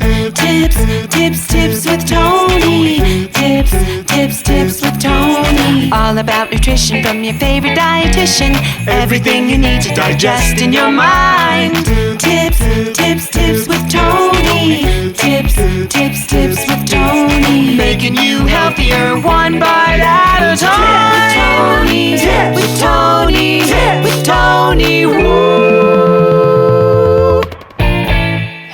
Tips with Tony. Tips with Tony. All about nutrition from your favorite dietitian. Everything you need to digest in your mind. Tips with Tony. Tips with Tony. Making you healthier one bite at a time. With Tony. Woo.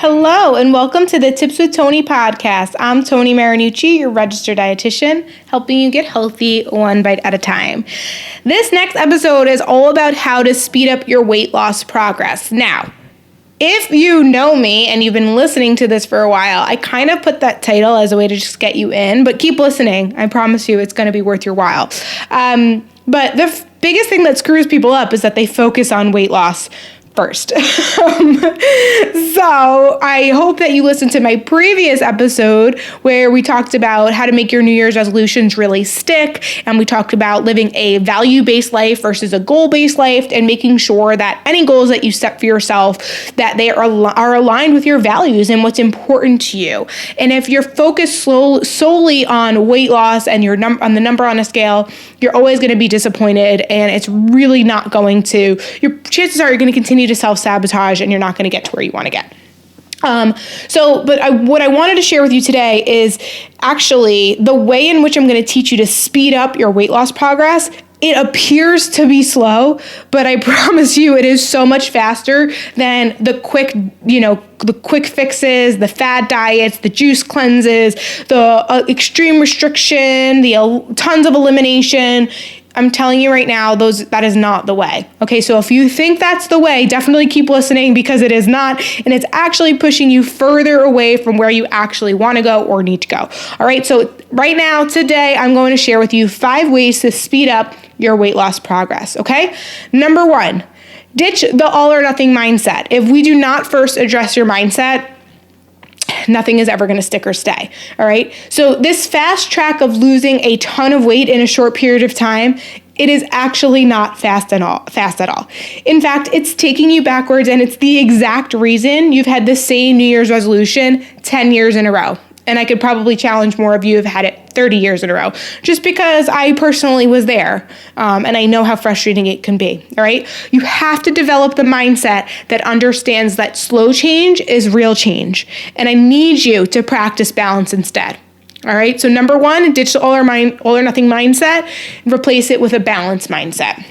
Hello and welcome to the Tips with Tony podcast. I'm Tony Marinucci, your registered dietitian, helping you get healthy one bite at a time. This next episode is all about how to speed up your weight loss progress. Now, if you know me and you've been listening to this for a while, I kind of put that title as a way to just get you in, but keep listening. I promise you it's going to be worth your while. But the biggest thing that screws people up is that they focus on weight loss first. So I hope that you listened to my previous episode where we talked about how to make your New Year's resolutions really stick. And we talked about living a value-based life versus a goal-based life and making sure that any goals that you set for yourself, that they are aligned with your values and what's important to you. And if you're focused solely on weight loss and on the number on a scale, you're always going to be disappointed, and it's really not going to, your chances are you're going to continue to self-sabotage and you're not going to get to where you want to get. What I wanted to share with you today is actually the way in which I'm going to teach you to speed up your weight loss progress. It appears to be slow, but I promise you it is so much faster than the quick fixes, the fad diets, the juice cleanses, the extreme restriction, the tons of elimination. I'm telling you right now, that is not the way. Okay, so if you think that's the way, definitely keep listening because it is not, and it's actually pushing you further away from where you actually want to go or need to go. All right, so right now, today, I'm going to share with you 5 ways to speed up your weight loss progress, okay? Number 1, ditch the all or nothing mindset. If we do not first address your mindset, nothing is ever going to stick or stay. All right. So this fast track of losing a ton of weight in a short period of time, it is actually not fast at all. In fact, it's taking you backwards, and it's the exact reason you've had the same New Year's resolution 10 years in a row. And I could probably challenge more of you have had it 30 years in a row, just because I personally was there, and I know how frustrating it can be, all right? You have to develop the mindset that understands that slow change is real change, and I need you to practice balance instead, all right? So number 1, ditch the all or nothing mindset and replace it with a balanced mindset.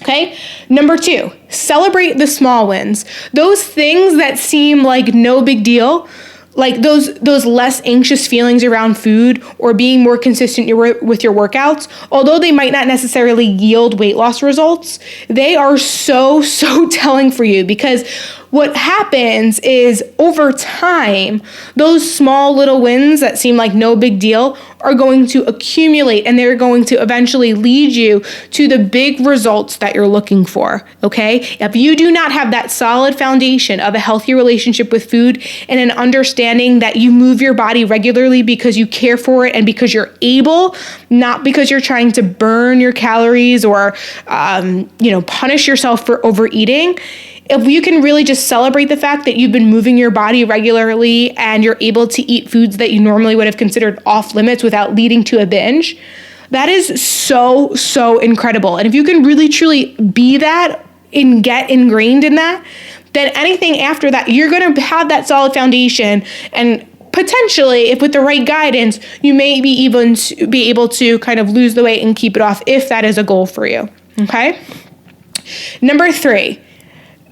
Okay. Number 2, celebrate the small wins. Those things that seem like no big deal, like those less anxious feelings around food or being more consistent with your workouts, although they might not necessarily yield weight loss results, they are so telling for you, because what happens is over time, those small little wins that seem like no big deal are going to accumulate, and they're going to eventually lead you to the big results that you're looking for, okay? If you do not have that solid foundation of a healthy relationship with food and an understanding that you move your body regularly because you care for it and because you're able, not because you're trying to burn your calories or, punish yourself for overeating, if you can really just celebrate the fact that you've been moving your body regularly and you're able to eat foods that you normally would have considered off limits without leading to a binge, that is so incredible. And if you can really truly be that and get ingrained in that, then anything after that, you're going to have that solid foundation, and potentially, if with the right guidance, you may be even be able to kind of lose the weight and keep it off if that is a goal for you, okay? Number 3,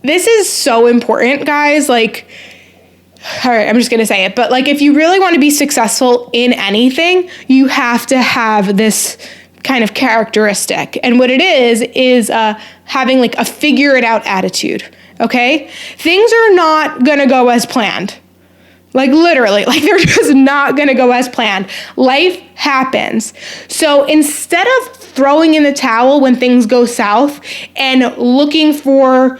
this is so important, guys. All right, I'm just going to say it, but if you really want to be successful in anything, you have to have this kind of characteristic. And what it is having a figure it out attitude, okay? Things are not going to go as planned. Literally, they're just not going to go as planned. Life happens. So instead of throwing in the towel when things go south and looking for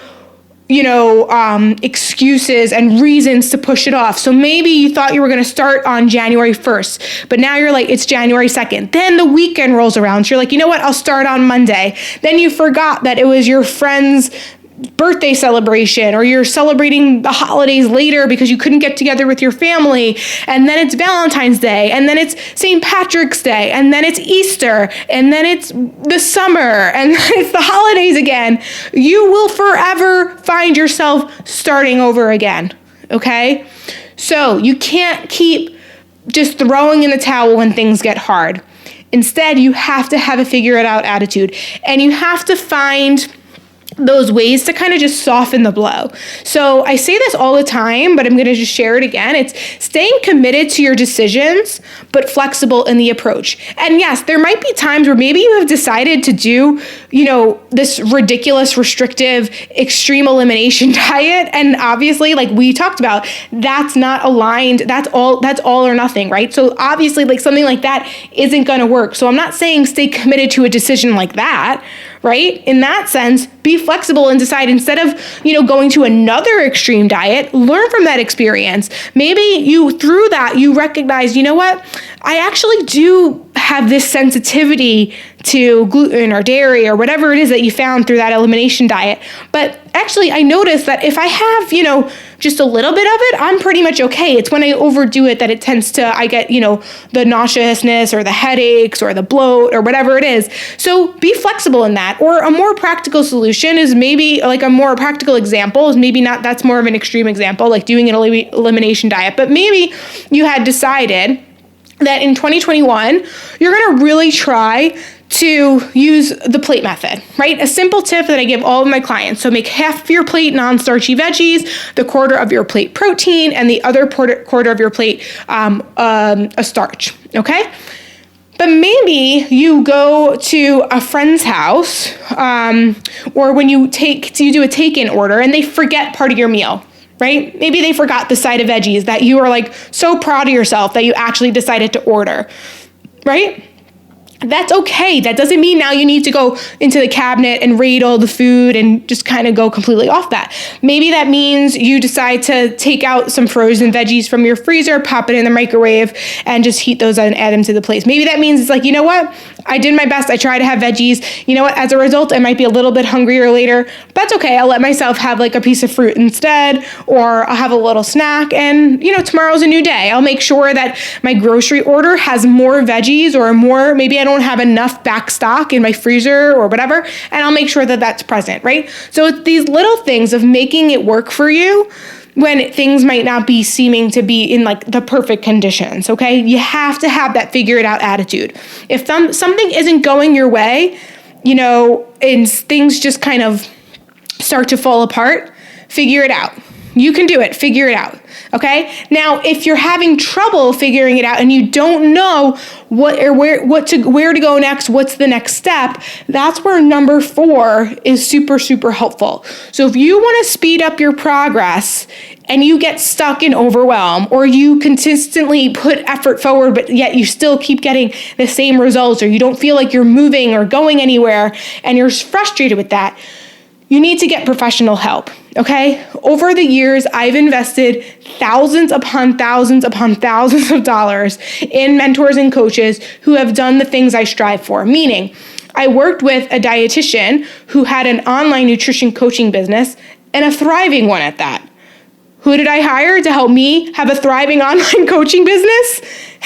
excuses and reasons to push it off. So maybe you thought you were going to start on January 1st, but now you're it's January 2nd. Then the weekend rolls around. So you're you know what? I'll start on Monday. Then you forgot that it was your friend's birthday celebration, or you're celebrating the holidays later because you couldn't get together with your family, and then it's Valentine's Day, and then it's St. Patrick's Day, and then it's Easter, and then it's the summer, and then it's the holidays again, you will forever find yourself starting over again, okay? So you can't keep just throwing in the towel when things get hard. Instead, you have to have a figure it out attitude, and you have to find those ways to kind of just soften the blow. So I say this all the time, but I'm going to just share it again. It's staying committed to your decisions, but flexible in the approach. And yes, there might be times where maybe you have decided to do, this ridiculous, restrictive, extreme elimination diet. And obviously, like we talked about, that's not aligned. That's all or nothing, right? So obviously, like something like that isn't going to work. So I'm not saying stay committed to a decision like that, right? In that sense, be flexible and decide instead of, going to another extreme diet, learn from that experience. Maybe through that, you recognize, you know what? I actually do have this sensitivity to gluten or dairy or whatever it is that you found through that elimination diet. But actually, I noticed that if I have, just a little bit of it, I'm pretty much okay. It's when I overdo it that it tends to, I get, the nauseousness or the headaches or the bloat or whatever it is. So be flexible in that. Or a more practical solution is maybe like a more practical example is maybe not, that's more of an extreme example, like doing an elimination diet. But maybe you had decided that in 2021, you're going to really try to use the plate method, right? A simple tip that I give all of my clients. So make half of your plate non-starchy veggies, the quarter of your plate protein, and the other quarter of your plate a starch, okay? But maybe you go to a friend's house, or when you do a take-in order and they forget part of your meal, right? Maybe they forgot the side of veggies that you are like so proud of yourself that you actually decided to order, right? That's okay. That doesn't mean now you need to go into the cabinet and raid all the food and just kind of go completely off that. Maybe that means you decide to take out some frozen veggies from your freezer, pop it in the microwave, and just heat those and add them to the plate. Maybe that means it's like, you know what? I did my best. I tried to have veggies. You know what? As a result, I might be a little bit hungrier later. But that's okay. I'll let myself have like a piece of fruit instead, or I'll have a little snack. And, tomorrow's a new day. I'll make sure that my grocery order has more veggies or more, maybe I don't have enough back stock in my freezer or whatever. And I'll make sure that that's present, right? So it's these little things of making it work for you when things might not be seeming to be in like the perfect conditions, okay? You have to have that figure it out attitude. If something isn't going your way, and things just kind of start to fall apart, figure it out. You can do it, figure it out, okay? Now, if you're having trouble figuring it out and you don't know where to go next, what's the next step, that's where number 4 is super, super helpful. So if you want to speed up your progress and you get stuck in overwhelm, or you consistently put effort forward, but yet you still keep getting the same results, or you don't feel like you're moving or going anywhere, and you're frustrated with that, you need to get professional help, okay? Over the years, I've invested thousands upon thousands upon thousands of dollars in mentors and coaches who have done the things I strive for. Meaning, I worked with a dietitian who had an online nutrition coaching business, and a thriving one at that. Who did I hire to help me have a thriving online coaching business?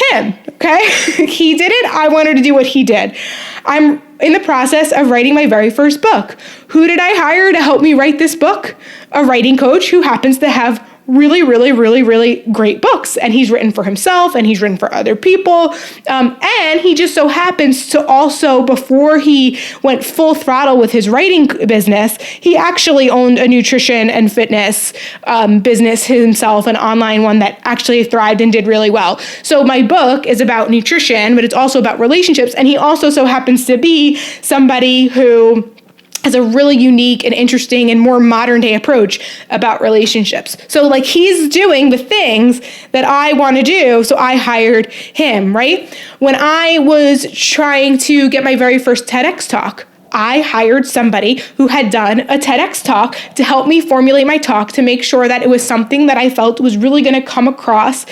Him, okay? He did it. I wanted to do what he did. I'm in the process of writing my very first book. Who did I hire to help me write this book? A writing coach who happens to have really, really, really, really great books. And he's written for himself and he's written for other people. And he just so happens to also, before he went full throttle with his writing business, he actually owned a nutrition and fitness business himself, an online one that actually thrived and did really well. So my book is about nutrition, but it's also about relationships. And he also so happens to be somebody who has a really unique and interesting and more modern day approach about relationships. So like he's doing the things that I want to do, so I hired him, right? When I was trying to get my very first TEDx talk, I hired somebody who had done a TEDx talk to help me formulate my talk to make sure that it was something that I felt was really going to come across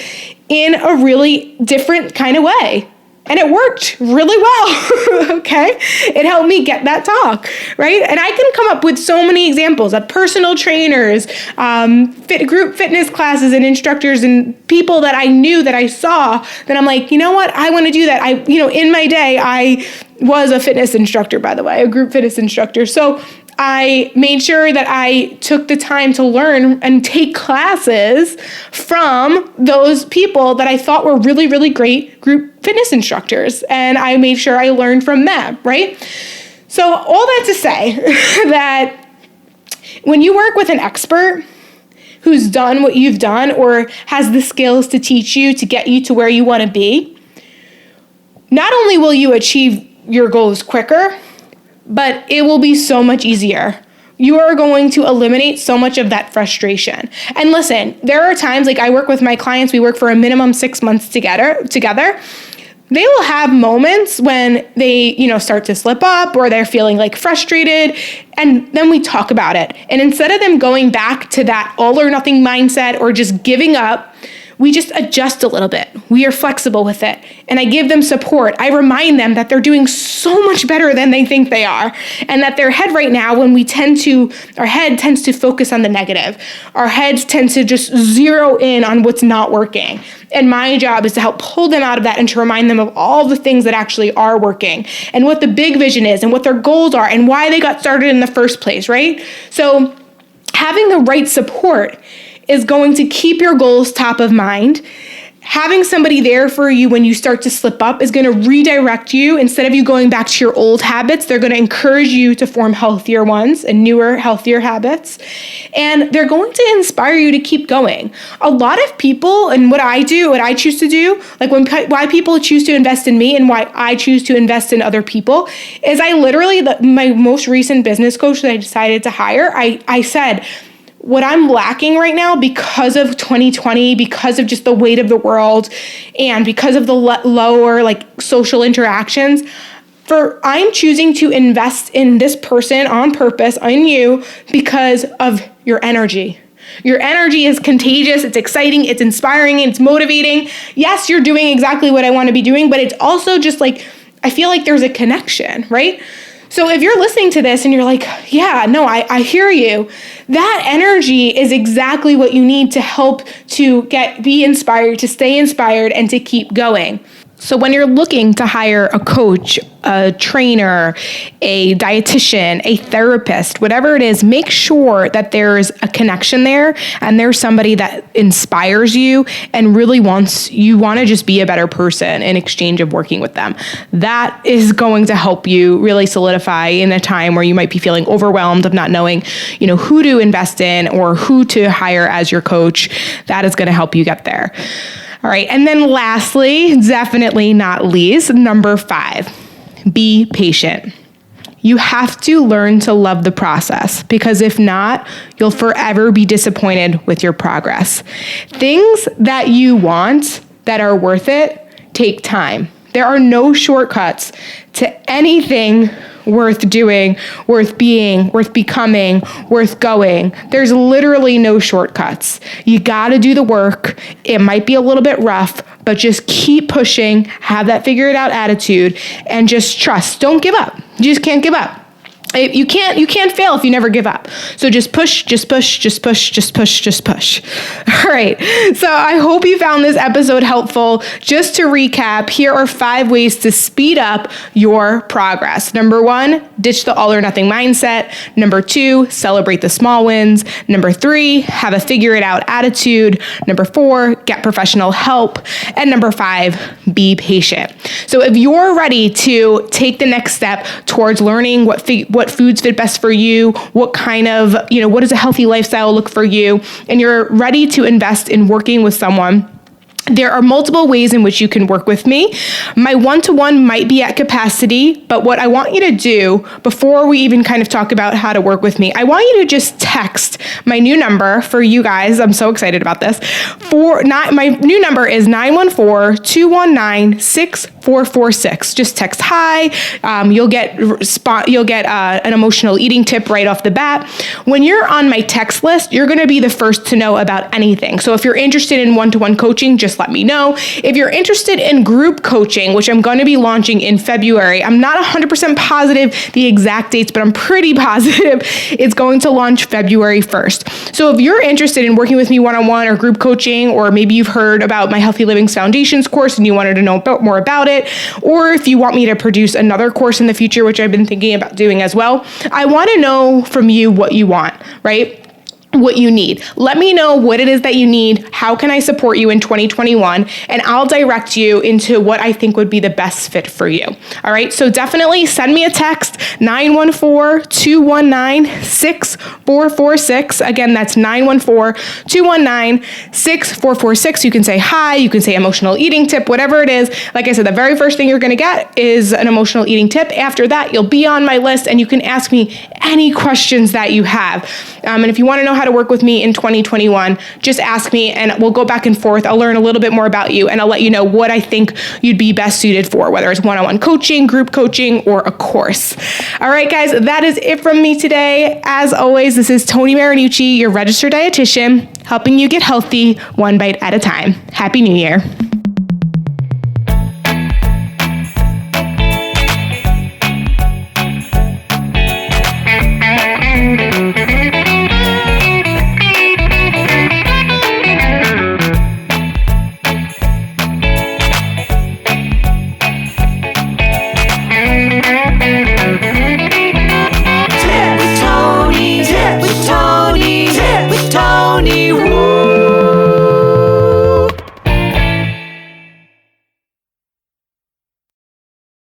in a really different kind of way. And it worked really well, okay? It helped me get that talk, right? And I can come up with so many examples of personal trainers, group fitness classes and instructors and people that I knew, that I saw, that I'm like, you know what? I want to do that. In my day, I was a fitness instructor, by the way, a group fitness instructor. So I made sure that I took the time to learn and take classes from those people that I thought were really, really great group fitness instructors. And I made sure I learned from them, right? So all that to say that when you work with an expert who's done what you've done or has the skills to teach you to get you to where you want to be, not only will you achieve your goals quicker, but it will be so much easier. You are going to eliminate so much of that frustration. And listen, there are times, like I work with my clients, we work for a minimum 6 months together. They will have moments when they, start to slip up or they're feeling like frustrated, and then we talk about it. And instead of them going back to that all or nothing mindset or just giving up, we just adjust a little bit. We are flexible with it. And I give them support. I remind them that they're doing so much better than they think they are. And that their head right now, our head tends to focus on the negative. Our heads tend to just zero in on what's not working. And my job is to help pull them out of that and to remind them of all the things that actually are working and what the big vision is and what their goals are and why they got started in the first place, right? So having the right support is going to keep your goals top of mind. Having somebody there for you when you start to slip up is going to redirect you. Instead of you going back to your old habits, they're going to encourage you to form healthier ones and newer, healthier habits. And they're going to inspire you to keep going. A lot of people, and what I choose to do, like why people choose to invest in me and why I choose to invest in other people, is my most recent business coach that I decided to hire, I said, what I'm lacking right now because of 2020, because of just the weight of the world and because of the lower social interactions, I'm choosing to invest in this person on purpose, in you, because of your energy. Your energy is contagious, it's exciting, it's inspiring, it's motivating. Yes, you're doing exactly what I want to be doing, but it's also just I feel like there's a connection, right? So if you're listening to this and you're like, yeah, no, I hear you, that energy is exactly what you need to help to be inspired, to stay inspired, and to keep going. So when you're looking to hire a coach, a trainer, a dietitian, a therapist, whatever it is, make sure that there's a connection there and there's somebody that inspires you and really you want to just be a better person in exchange of working with them. That is going to help you really solidify in a time where you might be feeling overwhelmed of not knowing, who to invest in or who to hire as your coach. That is going to help you get there. All right. And then lastly, definitely not least, number 5, be patient. You have to learn to love the process, because if not, you'll forever be disappointed with your progress. Things that you want that are worth it take time. There are no shortcuts to anything worth doing, worth being, worth becoming, worth going. There's literally no shortcuts. You got to do the work. It might be a little bit rough, but just keep pushing, have that figure it out attitude, and just trust. Don't give up. You just can't give up. You can't fail if you never give up. So just push. All right. So I hope you found this episode helpful. Just to recap, here are 5 ways to speed up your progress. Number 1, ditch the all or nothing mindset. Number 2, celebrate the small wins. Number 3, have a figure it out attitude. Number 4, get professional help. And number 5, be patient. So if you're ready to take the next step towards learning what foods fit best for you, what kind of, what does a healthy lifestyle look for you, and you're ready to invest in working with someone, there are multiple ways in which you can work with me. My one-to-one might be at capacity, but what I want you to do before we even kind of talk about how to work with me, I want you to just text my new number for you guys. I'm so excited about this. My new number is 914-219-6446. Just text hi. You'll get an emotional eating tip right off the bat. When you're on my text list, you're going to be the first to know about anything. So if you're interested in one-to-one coaching, just just let me know. If you're interested in group coaching, which I'm going to be launching in February, I'm not 100% positive the exact dates, but I'm pretty positive it's going to launch February 1st. So if you're interested in working with me one-on-one or group coaching, or maybe you've heard about my Healthy Living Foundations course and you wanted to know more about it, or if you want me to produce another course in the future, which I've been thinking about doing as well, I want to know from you what you want, right? What you need. Let me know what it is that you need. How can I support you in 2021? And I'll direct you into what I think would be the best fit for you. All right. So definitely send me a text, 914-219-6446. Again, that's 914-219-6446. You can say hi. You can say emotional eating tip, whatever it is. Like I said, the very first thing you're going to get is an emotional eating tip. After that, you'll be on my list and you can ask me any questions that you have. And if you want to know how to work with me in 2021, just ask me and we'll go back and forth. I'll learn a little bit more about you and I'll let you know what I think you'd be best suited for, whether it's one-on-one coaching, group coaching, or a course. All right, guys, that is it from me today. As always, this is Toni Marinucci, your registered dietitian, helping you get healthy one bite at a time. Happy New Year.